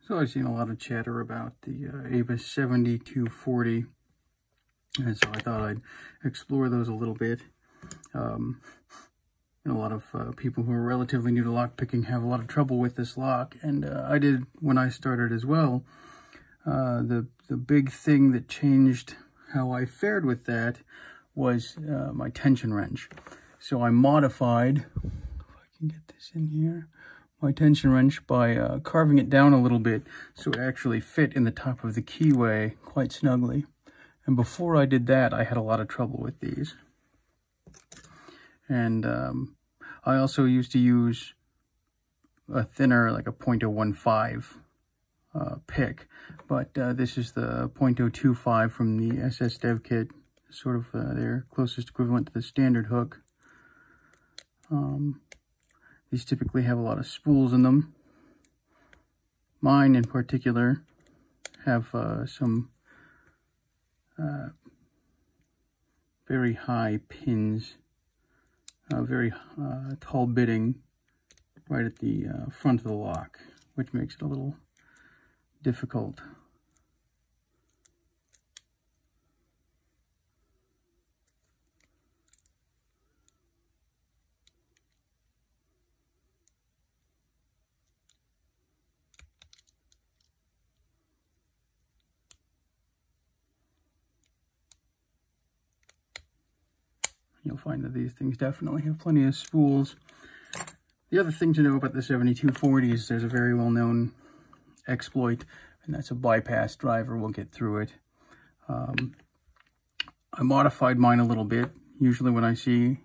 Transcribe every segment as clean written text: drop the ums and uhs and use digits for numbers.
So I've seen a lot of chatter about the ABUS 7240, and so I thought I'd explore those a little bit. And a lot of people who are relatively new to lockpicking have a lot of trouble with this lock, and I did when I started as well. The big thing that changed how I fared with that was my tension wrench. So I modified, if I can get this in here, my tension wrench by carving it down a little bit so it actually fit in the top of the keyway quite snugly. And before I did that, I had a lot of trouble with these. And I also used to use a thinner, like a .015 pick, but this is the .025 from the SS Dev Kit, sort of their closest equivalent to the standard hook. These typically have a lot of spools in them. Mine in particular have some very high pins, very tall bitting right at the front of the lock, which makes it a little difficult. You'll find that these things definitely have plenty of spools. The other thing to know about the 7240 is there's a very well-known exploit, and that's a bypass driver. We'll get through it. I modified mine a little bit. Usually when I see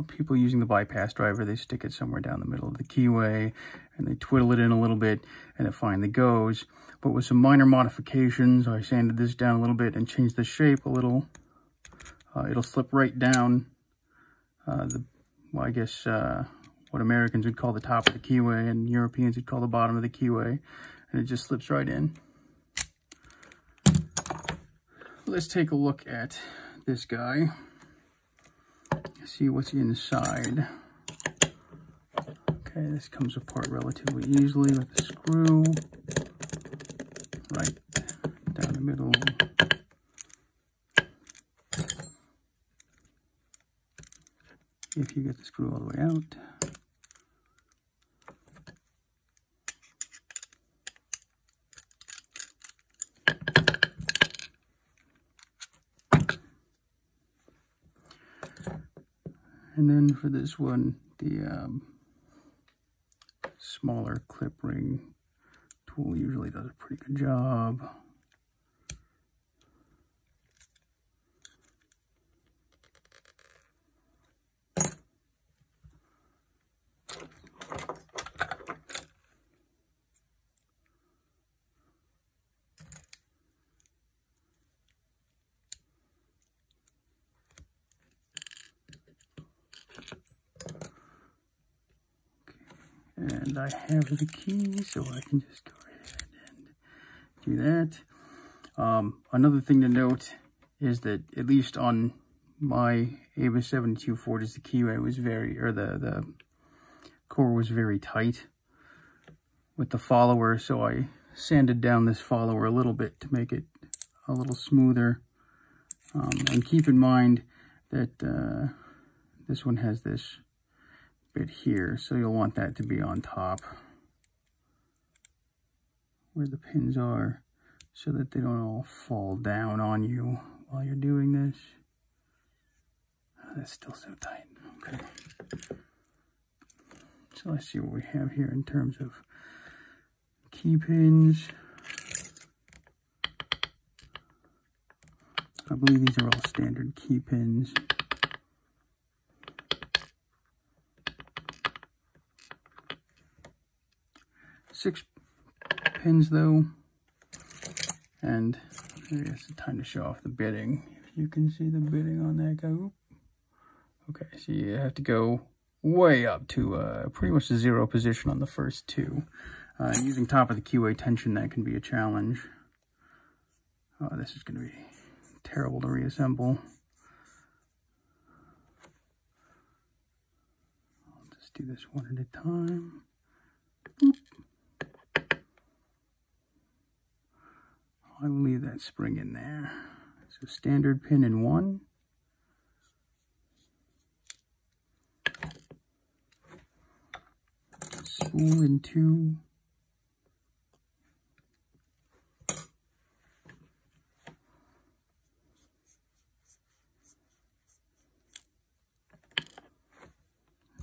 people using the bypass driver, they stick it somewhere down the middle of the keyway, and they twiddle it in a little bit, and it finally goes. But with some minor modifications, I sanded this down a little bit and changed the shape a little. It'll slip right down well, I guess what Americans would call the top of the keyway and Europeans would call the bottom of the keyway, and it just slips right in. Let's take a look at this guy, see what's inside. Okay, this comes apart relatively easily with a screw right down the middle. If you get the screw all the way out. And then for this one, the smaller clip ring tool usually does a pretty good job. And I have the key, so I can just go ahead and do that. Another thing to note is that, at least on my ABUS 7240s, the keyway was the core was very tight with the follower, so I sanded down this follower a little bit to make it a little smoother. And keep in mind that this one has this bit here, so you'll want that to be on top where the pins are, so that they don't all fall down on you while you're doing this. Oh, that's still so tight. Okay, so let's see what we have here in terms of key pins. I believe these are all standard key pins. Six pins though, and here's the time to show off the bitting. If you can see the bitting on that guy. Okay, so you have to go way up to pretty much the 0 position on the first two. Using top of the keyway tension, that can be a challenge. This is going to be terrible to reassemble. I'll just do this one at a time. Boop. I will leave that spring in there. So standard pin in 1. Spool in 2.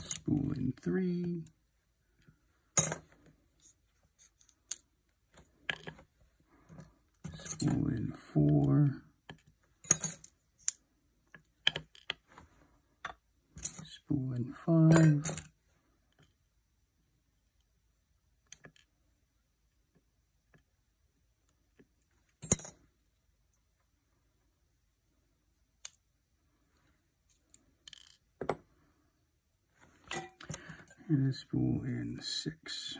Spool in 3. Spool in 4. Spool in 5. And a spool in 6.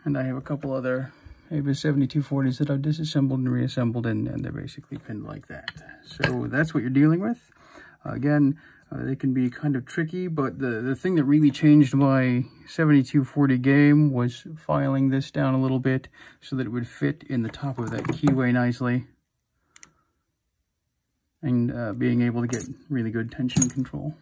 And I have a couple other ABIS 7240s that I've disassembled and reassembled, and they're basically pinned like that. So that's what you're dealing with. Again, they can be kind of tricky, but the thing that really changed my 7240 game was filing this down a little bit so that it would fit in the top of that keyway nicely, and being able to get really good tension control.